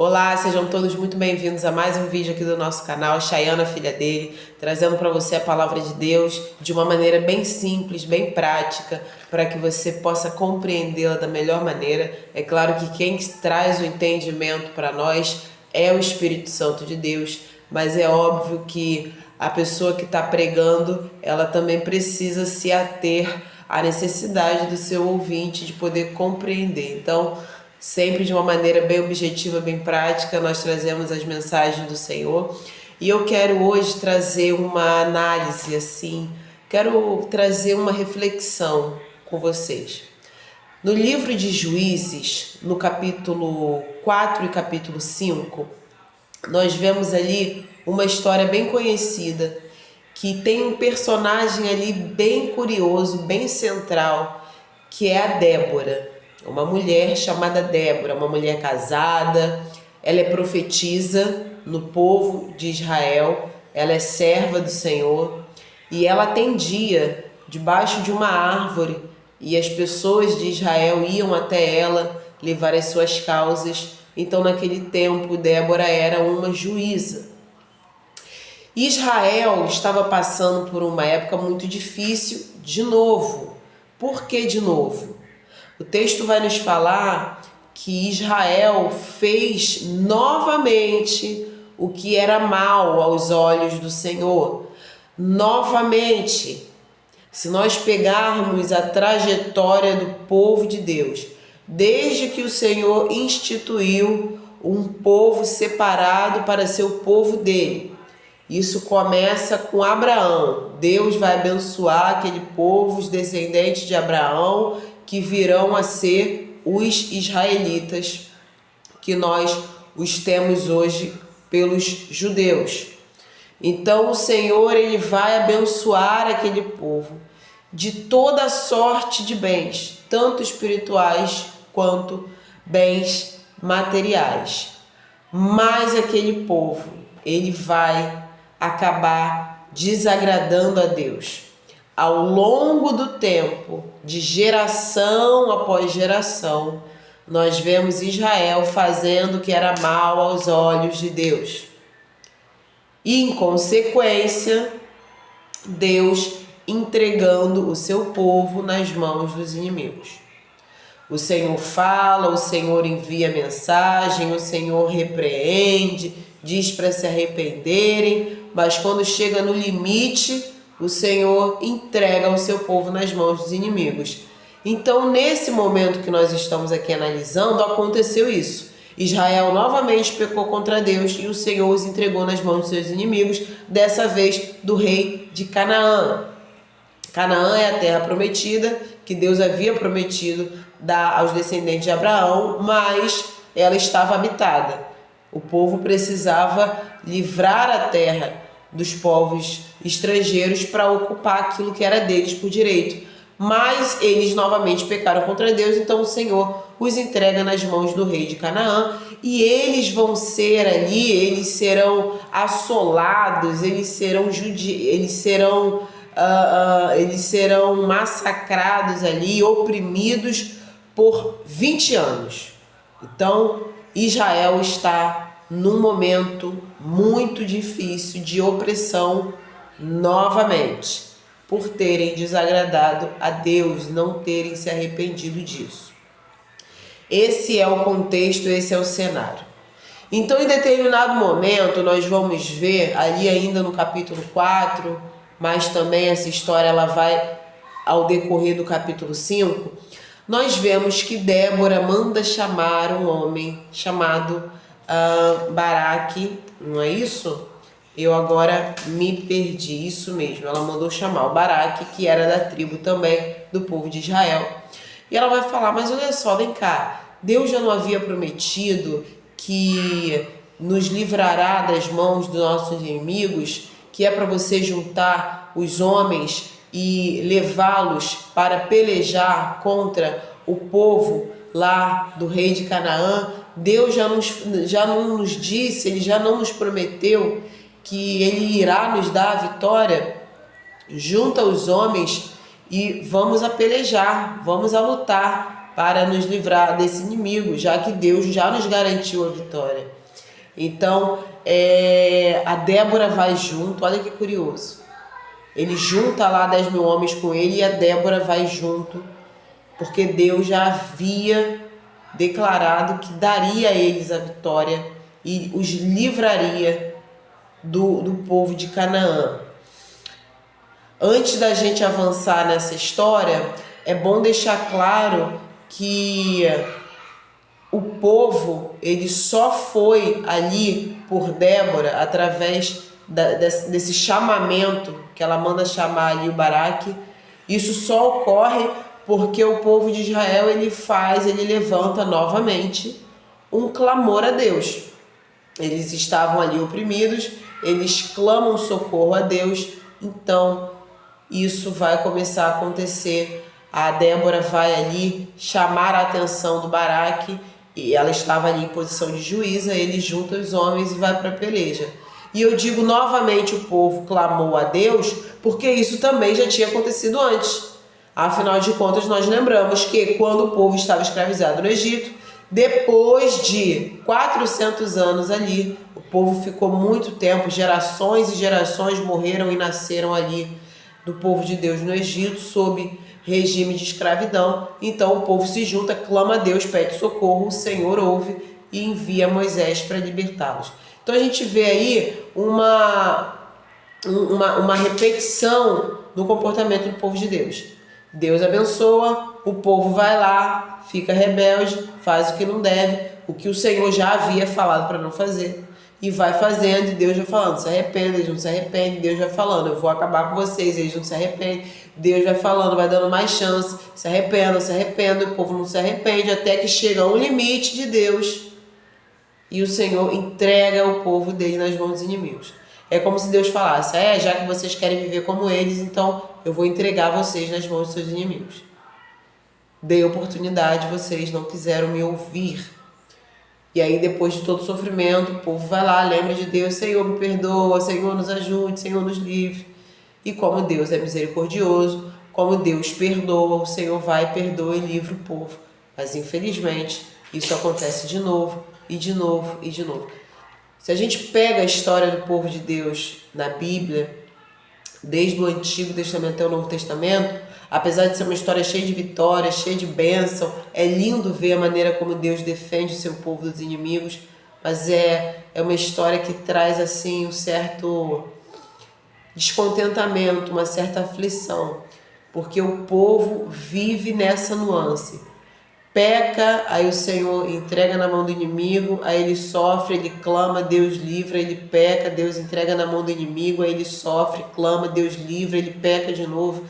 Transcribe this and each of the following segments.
Olá, sejam todos muito bem-vindos a mais um vídeo aqui do nosso canal, Chayana, filha dele, trazendo para você a palavra de Deus de uma maneira bem simples, bem prática, para que você possa compreendê-la da melhor maneira. É claro que quem traz o entendimento para nós é o Espírito Santo de Deus, mas é óbvio que a pessoa que está pregando, ela também precisa se ater à necessidade do seu ouvinte de poder compreender. Então, sempre de uma maneira bem objetiva, bem prática, nós trazemos as mensagens do Senhor. E eu quero hoje trazer uma análise, quero trazer uma reflexão com vocês. No livro de Juízes, no capítulo 4 e capítulo 5, nós vemos ali uma história bem conhecida, que tem um personagem ali bem curioso, bem central, que é a Débora. Uma mulher chamada Débora, uma mulher casada, ela é profetisa no povo de Israel, ela é serva do Senhor e ela atendia debaixo de uma árvore e as pessoas de Israel iam até ela levar as suas causas. Então, naquele tempo, Débora era uma juíza. Israel estava passando por uma época muito difícil de novo. Por que de novo? O texto vai nos falar que Israel fez novamente o que era mal aos olhos do Senhor. Novamente, se nós pegarmos a trajetória do povo de Deus, desde que o Senhor instituiu um povo separado para ser o povo dele, isso começa com Abraão. Deus vai abençoar aquele povo, os descendentes de Abraão, que virão a ser os israelitas, que nós os temos hoje pelos judeus. Então o Senhor, ele vai abençoar aquele povo de toda sorte de bens, tanto espirituais quanto bens materiais. Mas aquele povo, ele vai acabar desagradando a Deus. Ao longo do tempo, de geração após geração, nós vemos Israel fazendo o que era mal aos olhos de Deus. E, em consequência, Deus entregando o seu povo nas mãos dos inimigos. O Senhor fala, o Senhor envia mensagem, o Senhor repreende, diz para se arrependerem, mas quando chega no limite, o Senhor entrega o seu povo nas mãos dos inimigos. Então, nesse momento que nós estamos aqui analisando, aconteceu isso. Israel novamente pecou contra Deus e o Senhor os entregou nas mãos dos seus inimigos, dessa vez do rei de Canaã. Canaã é a terra prometida, que Deus havia prometido dar aos descendentes de Abraão, mas ela estava habitada. O povo precisava livrar a terra dos povos estrangeiros para ocupar aquilo que era deles por direito. Mas eles novamente pecaram contra Deus, então o Senhor os entrega nas mãos do rei de Canaã e eles vão ser ali, eles serão assolados, eles serão massacrados ali, oprimidos por 20 anos. Então Israel está num momento muito difícil de opressão novamente, por terem desagradado a Deus, não terem se arrependido disso. Esse é o contexto, esse é o cenário. Então, em determinado momento, nós vamos ver ali ainda no capítulo 4, mas também essa história ela vai ao decorrer do capítulo 5, nós vemos que Débora manda chamar um homem chamado Baraque, não é isso? Eu agora me perdi, isso mesmo. Ela mandou chamar o Baraque, que era da tribo também do povo de Israel. E ela vai falar, mas olha só, vem cá, Deus já não havia prometido que nos livrará das mãos dos nossos inimigos, que é para você juntar os homens e levá-los para pelejar contra o povo lá do rei de Canaã. Deus já não nos disse, ele já não nos prometeu que ele irá nos dar a vitória. Junta os homens e vamos a pelejar, vamos a lutar para nos livrar desse inimigo, já que Deus já nos garantiu a vitória. Então, a Débora vai junto, olha que curioso. Ele junta lá 10.000 homens com ele e a Débora vai junto, porque Deus já havia declarado que daria a eles a vitória e os livraria do povo de Canaã. Antes da gente avançar nessa história, é bom deixar claro que o povo ele só foi ali por Débora através desse chamamento que ela manda chamar ali o Baraque. Isso só ocorre porque o povo de Israel ele levanta novamente um clamor a Deus. Eles estavam ali oprimidos, eles clamam socorro a Deus, então isso vai começar a acontecer. A Débora vai ali chamar a atenção do Baraque, e ela estava ali em posição de juíza, ele junta os homens e vai para a peleja. E eu digo novamente, o povo clamou a Deus, porque isso também já tinha acontecido antes. Afinal de contas, nós lembramos que quando o povo estava escravizado no Egito, depois de 400 anos ali, o povo ficou muito tempo, gerações e gerações morreram e nasceram ali do povo de Deus no Egito, sob regime de escravidão. Então o povo se junta, clama a Deus, pede socorro, o Senhor ouve e envia Moisés para libertá-los. Então a gente vê aí uma repetição no comportamento do povo de Deus. Deus abençoa, o povo vai lá, fica rebelde, faz o que não deve, o que o Senhor já havia falado para não fazer. E vai fazendo, e Deus vai falando, se arrepende, eles não se arrependem, Deus vai falando, eu vou acabar com vocês, eles não se arrependem, Deus vai falando, vai dando mais chance, se arrependam, o povo não se arrepende, até que chega um limite de Deus, e o Senhor entrega o povo dele nas mãos dos inimigos. É como se Deus falasse, já que vocês querem viver como eles, então eu vou entregar vocês nas mãos dos seus inimigos. Dei oportunidade, vocês não quiseram me ouvir. E aí, depois de todo o sofrimento, o povo vai lá, lembra de Deus, Senhor, me perdoa, Senhor, nos ajude, Senhor, nos livre. E como Deus é misericordioso, como Deus perdoa, o Senhor vai, perdoa e livra o povo. Mas, infelizmente, isso acontece de novo, e de novo, e de novo. Se a gente pega a história do povo de Deus na Bíblia, desde o Antigo Testamento até o Novo Testamento, apesar de ser uma história cheia de vitórias, cheia de bênção, é lindo ver a maneira como Deus defende o seu povo dos inimigos, mas é uma história que traz assim um certo descontentamento, uma certa aflição, porque o povo vive nessa nuance. Peca, aí o Senhor entrega na mão do inimigo, aí ele sofre, ele clama, Deus livra, ele peca, Deus entrega na mão do inimigo, aí ele sofre, clama, Deus livra, ele peca de novo.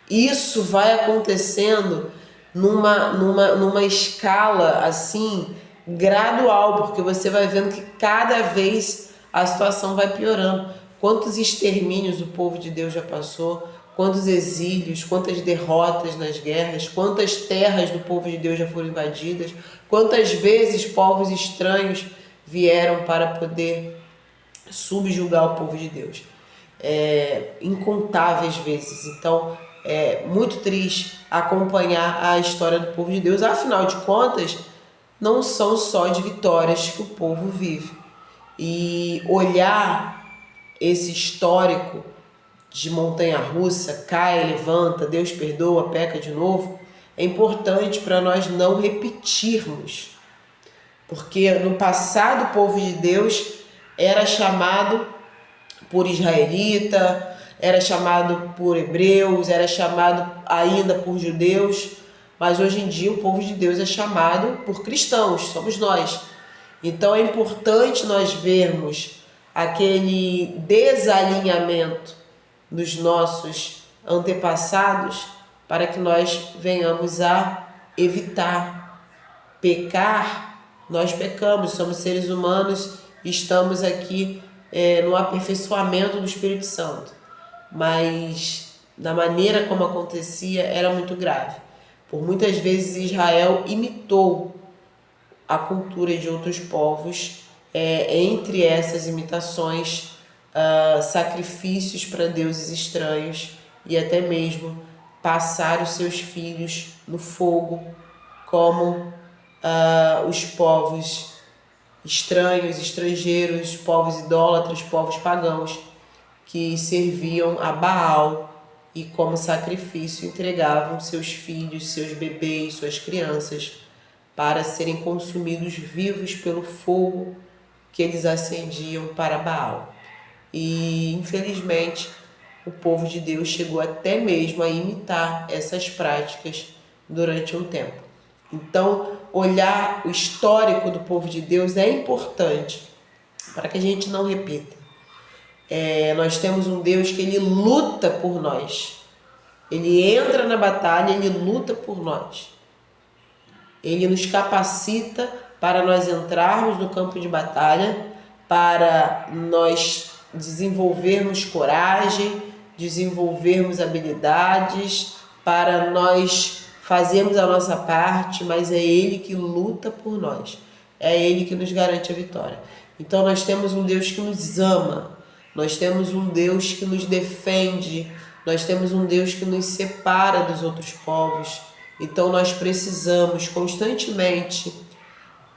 Isso vai acontecendo numa escala assim gradual, porque você vai vendo que cada vez a situação vai piorando. Quantos extermínios o povo de Deus já passou, quantos exílios, quantas derrotas nas guerras, quantas terras do povo de Deus já foram invadidas, quantas vezes povos estranhos vieram para poder subjugar o povo de Deus. Incontáveis vezes. Então, é muito triste acompanhar a história do povo de Deus. Afinal de contas, não são só de vitórias que o povo vive. E olhar esse histórico de montanha-russa, cai, levanta, Deus perdoa, peca de novo, é importante para nós não repetirmos. Porque no passado o povo de Deus era chamado por israelita, era chamado por hebreus, era chamado ainda por judeus, mas hoje em dia o povo de Deus é chamado por cristãos, somos nós. Então é importante nós vermos aquele desalinhamento dos nossos antepassados para que nós venhamos a evitar. Pecar, nós pecamos, somos seres humanos e estamos aqui no aperfeiçoamento do Espírito Santo. Mas da maneira como acontecia era muito grave. Por muitas vezes Israel imitou a cultura de outros povos, entre essas imitações, sacrifícios para deuses estranhos e até mesmo passar os seus filhos no fogo como os povos estranhos, estrangeiros, povos idólatras, povos pagãos, que serviam a Baal e como sacrifício entregavam seus filhos, seus bebês, suas crianças para serem consumidos vivos pelo fogo que eles acendiam para Baal. E infelizmente o povo de Deus chegou até mesmo a imitar essas práticas durante um tempo. Então, olhar o histórico do povo de Deus é importante para que a gente não repita. Nós temos um Deus que ele luta por nós. Ele entra na batalha, ele luta por nós. Ele nos capacita para nós entrarmos no campo de batalha, para nós desenvolvermos coragem, desenvolvermos habilidades, para nós fazermos a nossa parte, mas é Ele que luta por nós. É Ele que nos garante a vitória. Então nós temos um Deus que nos ama, nós temos um Deus que nos defende, nós temos um Deus que nos separa dos outros povos. Então nós precisamos constantemente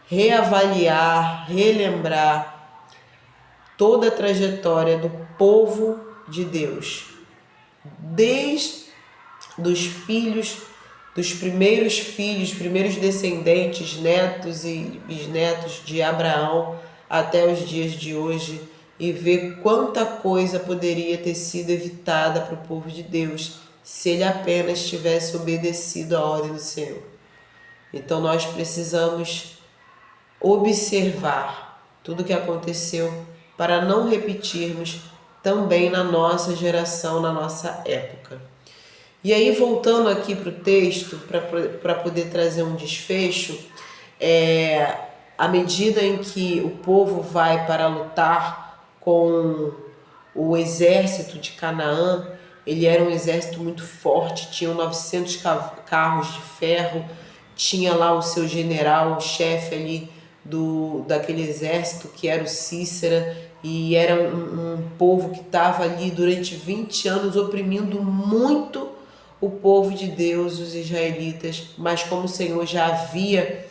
reavaliar, relembrar toda a trajetória do povo de Deus, desde dos primeiros filhos, primeiros descendentes, netos e bisnetos de Abraão até os dias de hoje, e ver quanta coisa poderia ter sido evitada para o povo de Deus se ele apenas tivesse obedecido à ordem do Senhor. Então nós precisamos observar tudo o que aconteceu para não repetirmos também na nossa geração, na nossa época. E aí, voltando aqui para o texto, para poder trazer um desfecho, à medida em que o povo vai para lutar com o exército de Canaã, ele era um exército muito forte, tinha 900 carros de ferro, tinha lá o seu general, o chefe ali daquele exército, que era o Cícera, e era um povo que estava ali durante 20 anos oprimindo muito o povo de Deus, os israelitas, mas como o Senhor já havia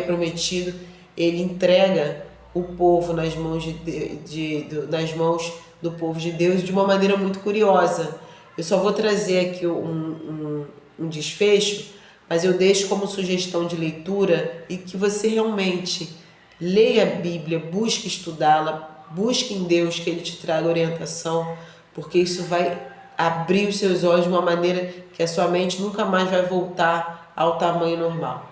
prometido, ele entrega o povo nas mãos nas mãos do povo de Deus de uma maneira muito curiosa. Eu só vou trazer aqui um desfecho, mas eu deixo como sugestão de leitura e que você realmente leia a Bíblia, busque estudá-la, busque em Deus que Ele te traga orientação, porque isso vai abrir os seus olhos de uma maneira que a sua mente nunca mais vai voltar ao tamanho normal.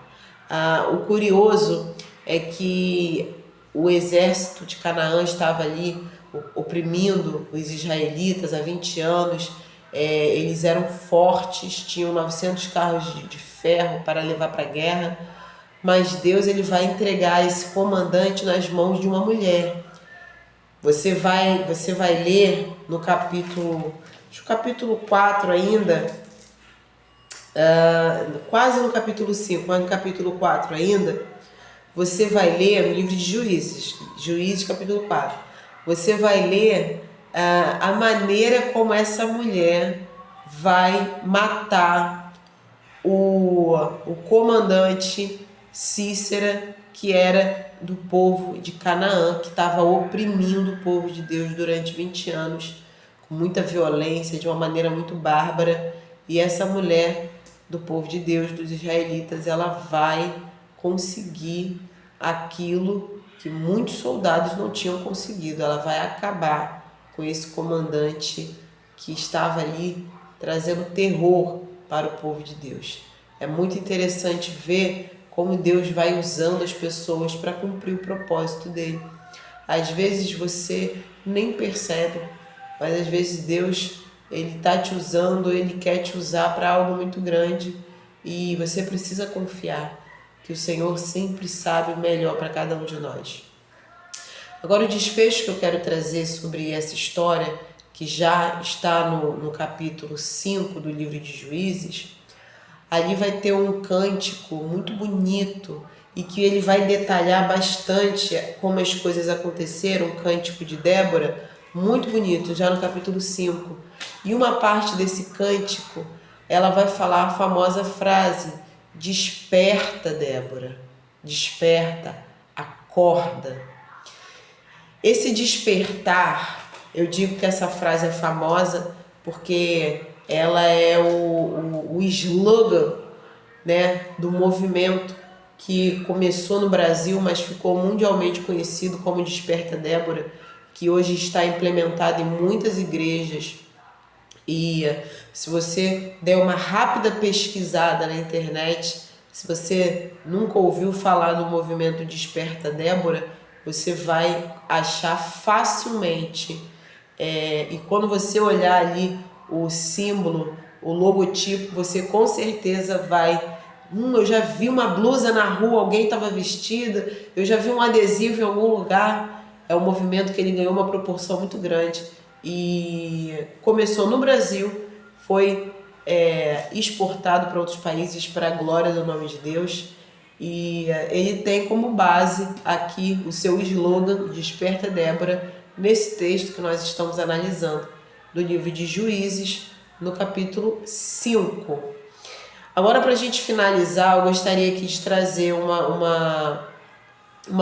O curioso é que o exército de Canaã estava ali oprimindo os israelitas há 20 anos. Eles eram fortes, tinham 900 carros de ferro para levar para a guerra, mas Deus ele vai entregar esse comandante nas mãos de uma mulher. Você vai ler no capítulo 4 ainda, quase no capítulo 5, mas no capítulo 4 ainda, você vai ler no livro de Juízes capítulo 4, você vai ler a maneira como essa mulher vai matar o comandante Cícera, que era do povo de Canaã, que estava oprimindo o povo de Deus durante 20 anos, com muita violência, de uma maneira muito bárbara. E essa mulher do povo de Deus, dos israelitas, ela vai conseguir aquilo que muitos soldados não tinham conseguido. Ela vai acabar com esse comandante que estava ali trazendo terror para o povo de Deus. É muito interessante ver como Deus vai usando as pessoas para cumprir o propósito dele. Às vezes você nem percebe, mas às vezes Deus ele está te usando, ele quer te usar para algo muito grande, e você precisa confiar que o Senhor sempre sabe o melhor para cada um de nós. Agora, o desfecho que eu quero trazer sobre essa história, que já está no capítulo 5 do livro de Juízes, ali vai ter um cântico muito bonito e que ele vai detalhar bastante como as coisas aconteceram, um cântico de Débora, muito bonito, já no capítulo 5. E uma parte desse cântico ela vai falar a famosa frase: desperta, Débora, desperta, acorda. Esse despertar, eu digo que essa frase é famosa porque ela é o slogan, né, do movimento que começou no Brasil, mas ficou mundialmente conhecido como Desperta Débora, que hoje está implementado em muitas igrejas. E se você der uma rápida pesquisada na internet, se você nunca ouviu falar do movimento Desperta Débora, você vai achar facilmente. E quando você olhar ali o símbolo, o logotipo, você com certeza vai... eu já vi uma blusa na rua, alguém estava vestida, eu já vi um adesivo em algum lugar. É um movimento que ele ganhou uma proporção muito grande e começou no Brasil, foi exportado para outros países para a glória do nome de Deus, e ele tem como base aqui o seu slogan Desperta Débora, nesse texto que nós estamos analisando, do livro de Juízes, no capítulo 5. Agora, para a gente finalizar, eu gostaria aqui de trazer uma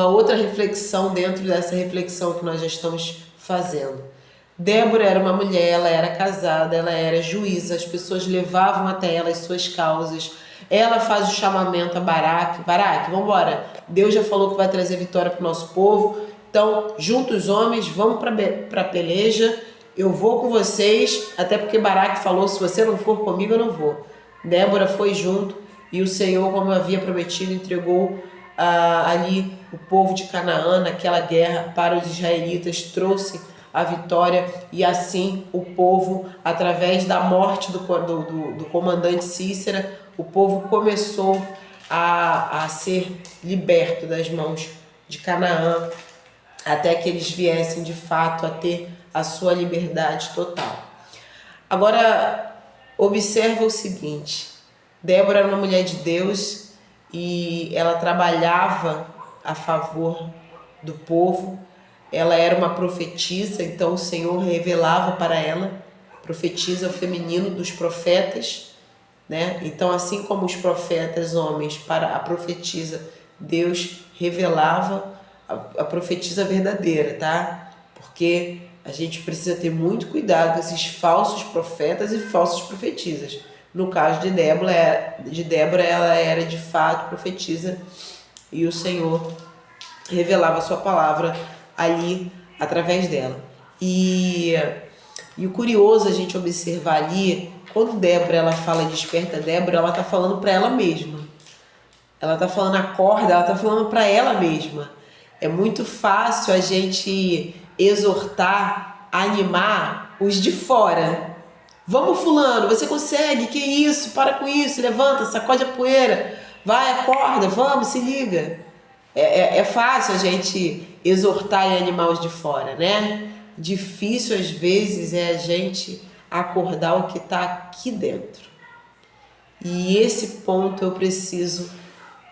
outra reflexão dentro dessa reflexão que nós já estamos fazendo. Débora era uma mulher, ela era casada, ela era juíza, as pessoas levavam até ela as suas causas. Ela faz o chamamento a Baraque: vamos embora, Deus já falou que vai trazer vitória para o nosso povo, então junta os homens, vamos para a peleja, eu vou com vocês, até porque Baraque falou: se você não for comigo, eu não vou. Débora foi junto e o Senhor, como havia prometido, entregou ali o povo de Canaã naquela guerra para os israelitas, trouxe a vitória, e assim o povo, através da morte do comandante Cícera, o povo começou a ser liberto das mãos de Canaã, até que eles viessem de fato a ter a sua liberdade total. Agora, observa o seguinte: Débora era uma mulher de Deus e ela trabalhava a favor do povo. Ela era uma profetisa, então o Senhor revelava para ela. Profetisa é o feminino dos profetas, né? Então, assim como os profetas homens para a profetisa, Deus revelava a profetisa verdadeira, tá? Porque a gente precisa ter muito cuidado com esses falsos profetas e falsas profetisas. No caso de Débora, ela era de fato profetisa e o Senhor revelava a sua palavra ali através dela. E o curioso a gente observar ali, quando Débora ela fala Desperta Débora, ela está falando para ela mesma. Ela está falando acorda, ela está falando para ela mesma. É muito fácil a gente exortar, animar os de fora. Vamos, fulano, você consegue, que isso, para com isso, levanta, sacode a poeira, vai, acorda, vamos, se liga. É fácil a gente exortar e animar os de fora, né? Difícil às vezes é a gente acordar o que está aqui dentro. E esse ponto eu preciso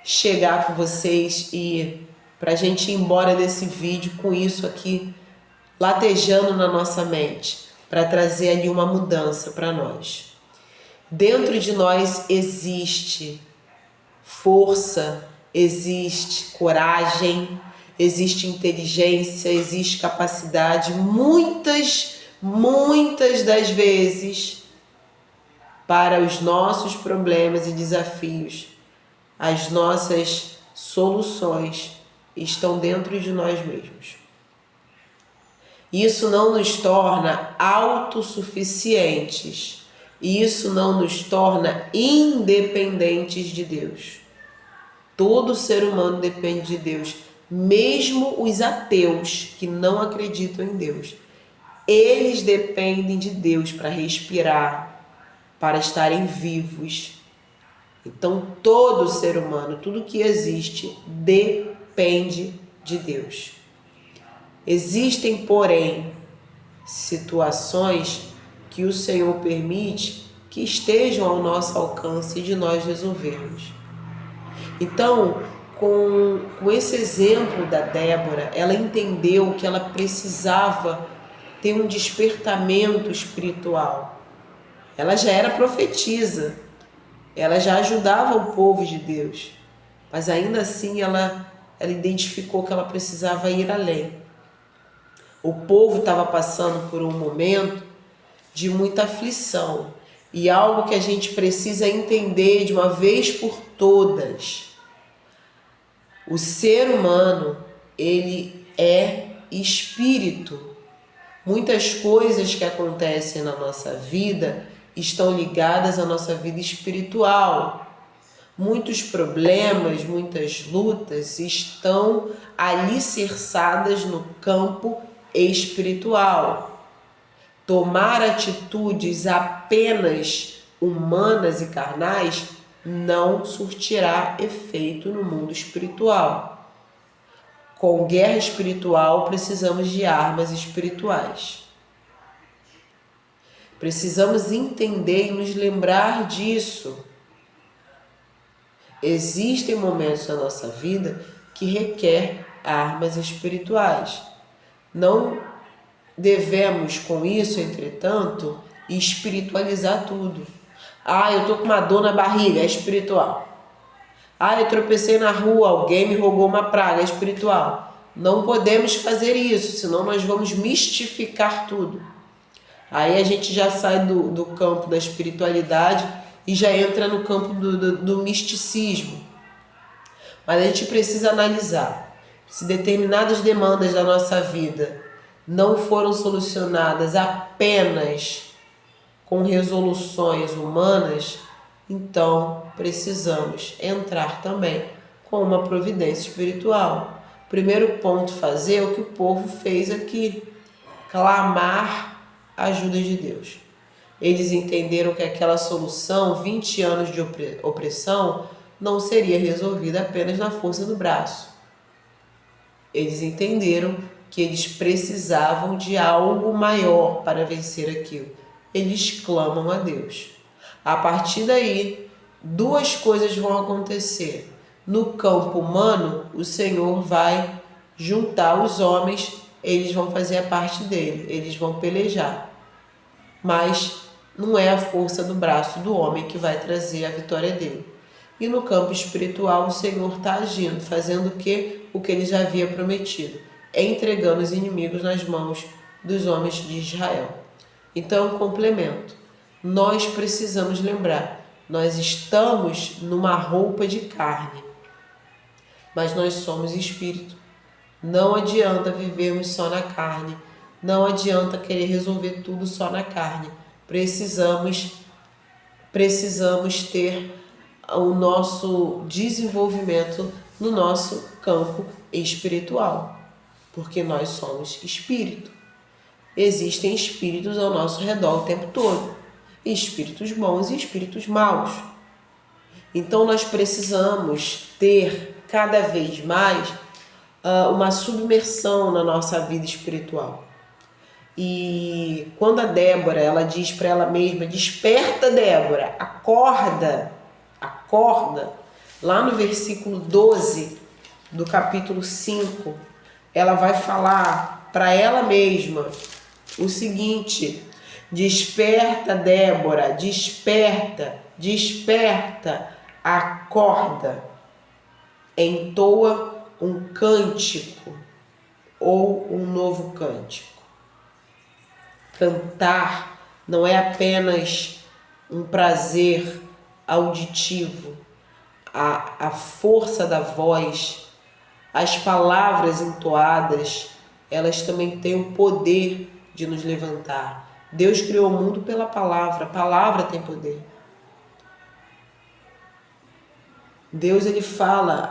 chegar com vocês, e para a gente ir embora desse vídeo com isso aqui latejando na nossa mente, para trazer ali uma mudança para nós. Dentro de nós existe força, existe coragem, existe inteligência, existe capacidade, muitas das vezes, para os nossos problemas e desafios. As nossas soluções estão dentro de nós mesmos. Isso não nos torna autossuficientes. Isso não nos torna independentes de Deus. Todo ser humano depende de Deus, mesmo os ateus que não acreditam em Deus. Eles dependem de Deus para respirar, para estarem vivos. Então, todo ser humano, tudo que existe, depende de Deus. Existem, porém, situações que o Senhor permite que estejam ao nosso alcance de nós resolvermos. Então, com esse exemplo da Débora, ela entendeu que ela precisava ter um despertamento espiritual. Ela já era profetisa, ela já ajudava o povo de Deus, mas ainda assim ela identificou que ela precisava ir além. O povo estava passando por um momento de muita aflição e algo que a gente precisa entender de uma vez por todas. O ser humano, ele é espírito. Muitas coisas que acontecem na nossa vida estão ligadas à nossa vida espiritual. Muitos problemas, muitas lutas estão alicerçadas no campo espiritual. Tomar atitudes apenas humanas e carnais não surtirá efeito no mundo espiritual. Com guerra espiritual, precisamos de armas espirituais. Precisamos entender e nos lembrar disso. Existem momentos na nossa vida que requer armas espirituais. Não devemos, com isso, entretanto, espiritualizar tudo. Eu tô com uma dor na barriga, é espiritual. Eu tropecei na rua, alguém me roubou uma praga, é espiritual. Não podemos fazer isso, senão nós vamos mistificar tudo. Aí a gente já sai do campo da espiritualidade e já entra no campo do misticismo. Mas a gente precisa analisar se determinadas demandas da nossa vida não foram solucionadas apenas com resoluções humanas, então precisamos entrar também com uma providência espiritual. Primeiro ponto, fazer o que o povo fez aqui: clamar a ajuda de Deus. Eles entenderam que aquela solução, 20 anos de opressão, não seria resolvida apenas na força do braço. Eles entenderam que eles precisavam de algo maior para vencer aquilo. Eles clamam a Deus. A partir daí, duas coisas vão acontecer. No campo humano, o Senhor vai juntar os homens, eles vão fazer a parte dele, eles vão pelejar. Mas não é a força do braço do homem que vai trazer a vitória dele. E no campo espiritual, o Senhor está agindo, fazendo o que ele já havia prometido, entregando os inimigos nas mãos dos homens de Israel. Então, um complemento. Nós precisamos lembrar, nós estamos numa roupa de carne, mas nós somos espírito. Não adianta vivermos só na carne, não adianta querer resolver tudo só na carne. Precisamos ter o nosso desenvolvimento no nosso campo espiritual, porque nós somos espírito. Existem espíritos ao nosso redor o tempo todo, espíritos bons e espíritos maus. Então nós precisamos ter cada vez mais uma submersão na nossa vida espiritual. E quando a Débora, ela diz para ela mesma: desperta, Débora, acorda, lá no versículo 12 do capítulo 5, ela vai falar para ela mesma o seguinte: desperta, Débora, desperta, acorda, entoa um cântico ou um novo cântico. Cantar não é apenas um prazer auditivo, a força da voz, as palavras entoadas, elas também têm o poder de nos levantar. Deus criou o mundo pela palavra, a palavra tem poder. Deus, ele fala: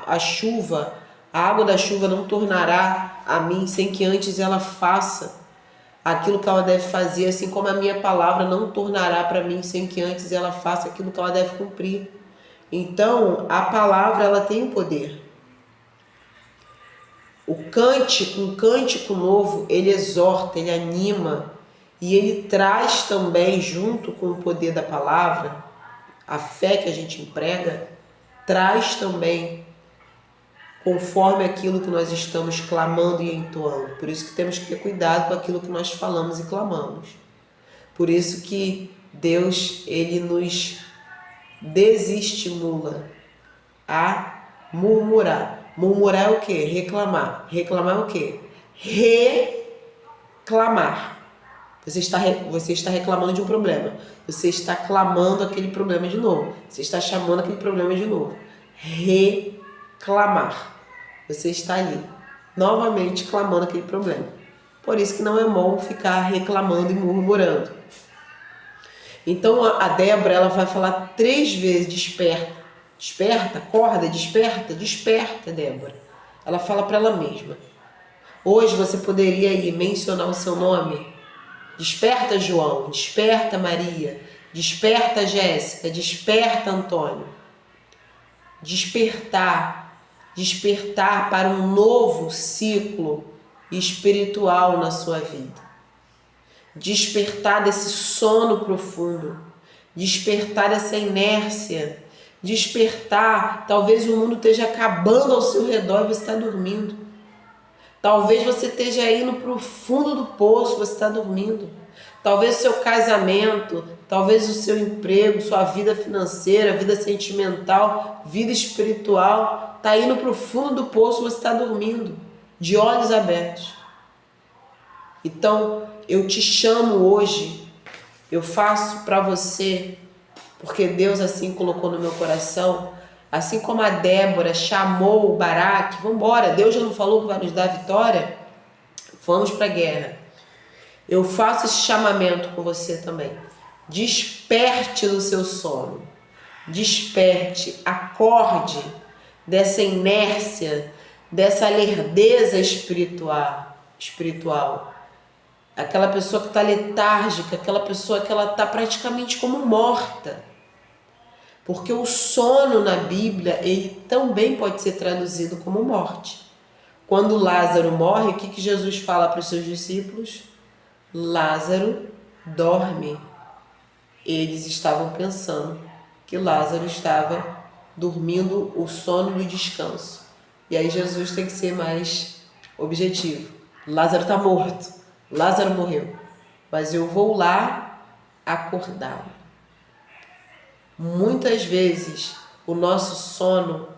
a chuva, a água da chuva não tornará a mim sem que antes ela faça aquilo que ela deve fazer, assim como a minha palavra não tornará para mim sem que antes ela faça aquilo que ela deve cumprir. Então, a palavra, ela tem poder. Um cântico novo, ele exorta, ele anima e ele traz também, junto com o poder da palavra, a fé que a gente emprega, traz também conforme aquilo que nós estamos clamando e entoando. Por isso que temos que ter cuidado com aquilo que nós falamos e clamamos. Por isso que Deus, ele nos desestimula a murmurar. Murmurar é o quê? Reclamar. Reclamar é o quê? Reclamar. Você está reclamando de um problema. Você está clamando aquele problema de novo. Você está chamando aquele problema de novo. Reclamar. Você está ali, novamente clamando aquele problema. Por isso que não é bom ficar reclamando e murmurando. Então a Débora, ela vai falar 3 vezes: desperta. Desperta, acorda, desperta, desperta, Débora. Ela fala para ela mesma. Hoje você poderia aí mencionar o seu nome? Desperta, João, desperta, Maria, desperta, Jéssica, desperta, Antônio. Despertar para um novo ciclo espiritual na sua vida. Despertar desse sono profundo, despertar dessa inércia, despertar. Talvez o mundo esteja acabando ao seu redor e você está dormindo. Talvez você esteja indo para o fundo do poço, você está dormindo. Talvez o seu casamento, talvez o seu emprego, sua vida financeira, vida sentimental, vida espiritual, está indo para o fundo do poço, você está dormindo, de olhos abertos. Então, eu te chamo hoje, eu faço para você, porque Deus assim colocou no meu coração, assim como a Débora chamou o Baraque, vamos embora, Deus já não falou que vai nos dar vitória? Vamos para a guerra. Eu faço esse chamamento com você também. Desperte do seu sono. Desperte, acorde dessa inércia, dessa lerdeza espiritual. Aquela pessoa que está letárgica, aquela pessoa que ela está praticamente como morta. Porque o sono na Bíblia, ele também pode ser traduzido como morte. Quando Lázaro morre, o que Jesus fala para os seus discípulos? Lázaro dorme. Eles estavam pensando que Lázaro estava dormindo o sono do descanso. E aí Jesus tem que ser mais objetivo. Lázaro está morto. Lázaro morreu. Mas eu vou lá acordá-lo. Muitas vezes o nosso sono,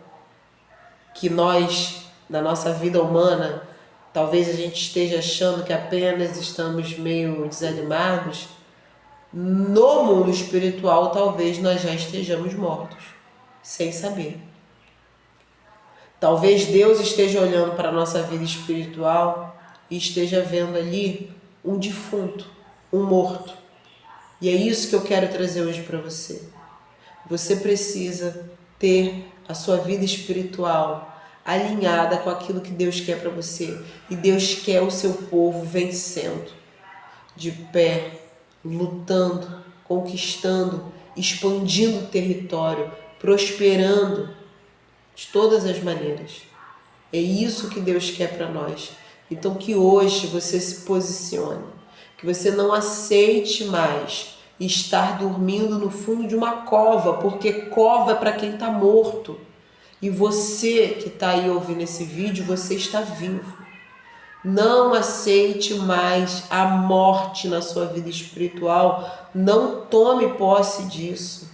que nós, na nossa vida humana, talvez a gente esteja achando que apenas estamos meio desanimados, no mundo espiritual talvez nós já estejamos mortos, sem saber. Talvez Deus esteja olhando para a nossa vida espiritual e esteja vendo ali um defunto, um morto. E é isso que eu quero trazer hoje para você. Você precisa ter a sua vida espiritual alinhada com aquilo que Deus quer para você. E Deus quer o seu povo vencendo, de pé, lutando, conquistando, expandindo o território, prosperando de todas as maneiras. É isso que Deus quer para nós. Então que hoje você se posicione, que você não aceite mais estar dormindo no fundo de uma cova, porque cova é para quem está morto. E você que está aí ouvindo esse vídeo, você está vivo. Não aceite mais a morte na sua vida espiritual. Não tome posse disso.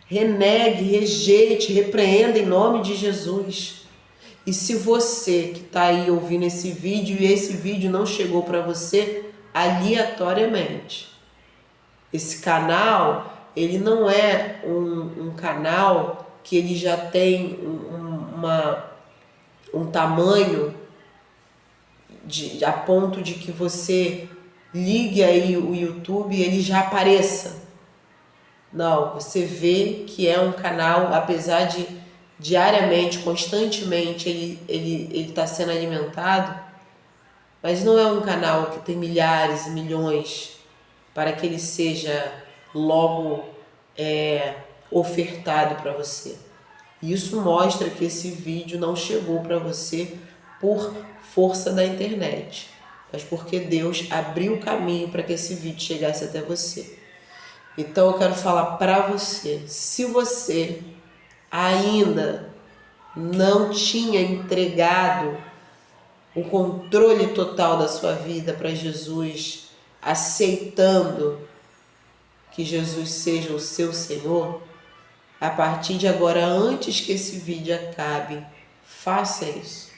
Renegue, rejeite, repreenda em nome de Jesus. E se você que está aí ouvindo esse vídeo e esse vídeo não chegou para você, aleatoriamente, esse canal, ele não é um canal que ele já tem um tamanho a ponto de que você ligue aí o YouTube e ele já apareça. Não, você vê que é um canal, apesar de diariamente, constantemente ele está sendo alimentado, mas não é um canal que tem milhares e milhões para que ele seja logo ofertado para você. Isso mostra que esse vídeo não chegou para você por força da internet, mas porque Deus abriu o caminho para que esse vídeo chegasse até você. Então eu quero falar para você, se você ainda não tinha entregado o controle total da sua vida para Jesus, aceitando que Jesus seja o seu Senhor, a partir de agora, antes que esse vídeo acabe, faça isso.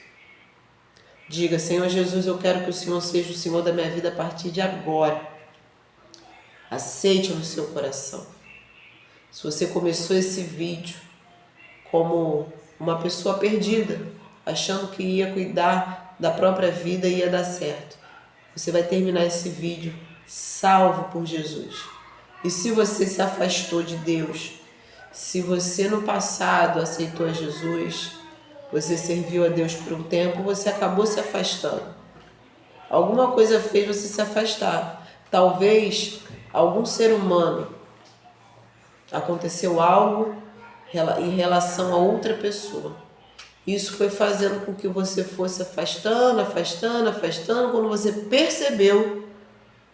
Diga: Senhor Jesus, eu quero que o Senhor seja o Senhor da minha vida a partir de agora. Aceite no seu coração. Se você começou esse vídeo como uma pessoa perdida, achando que ia cuidar da própria vida e ia dar certo, você vai terminar esse vídeo salvo por Jesus. E se você se afastou de Deus, se você no passado aceitou a Jesus, você serviu a Deus por um tempo, você acabou se afastando. Alguma coisa fez você se afastar. Talvez algum ser humano, aconteceu algo em relação a outra pessoa. Isso foi fazendo com que você fosse afastando. Quando você percebeu,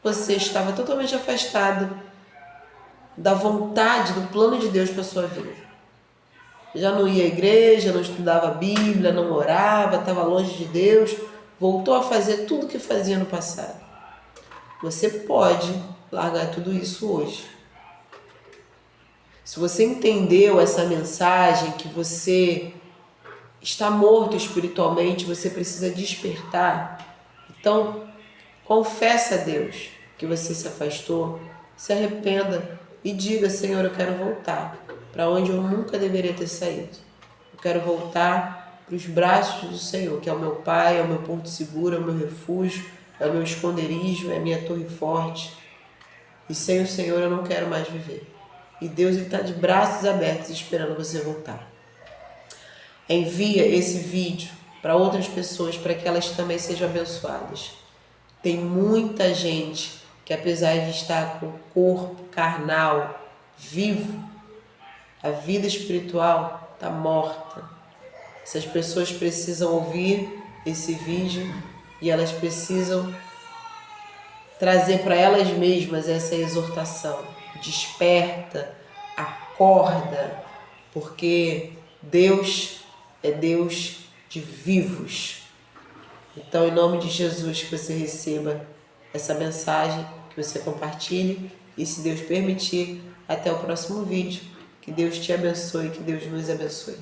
você estava totalmente afastado da vontade, do plano de Deus para a sua vida. Já não ia à igreja, não estudava a Bíblia, não orava, estava longe de Deus, voltou a fazer tudo o que fazia no passado. Você pode largar tudo isso hoje. Se você entendeu essa mensagem, que você está morto espiritualmente, você precisa despertar, então confessa a Deus que você se afastou, se arrependa e diga: Senhor, eu quero voltar para onde eu nunca deveria ter saído. Eu quero voltar para os braços do Senhor, que é o meu Pai, é o meu porto seguro, é o meu refúgio, é o meu esconderijo, é a minha torre forte. E sem o Senhor eu não quero mais viver. E Deus está de braços abertos esperando você voltar. Envia esse vídeo para outras pessoas, para que elas também sejam abençoadas. Tem muita gente que, apesar de estar com o corpo carnal vivo, a vida espiritual está morta. Essas pessoas precisam ouvir esse vídeo e elas precisam trazer para elas mesmas essa exortação. Desperta, acorda, porque Deus é Deus de vivos. Então, em nome de Jesus, que você receba essa mensagem, que você compartilhe e, se Deus permitir, até o próximo vídeo. Que Deus te abençoe, que Deus nos abençoe.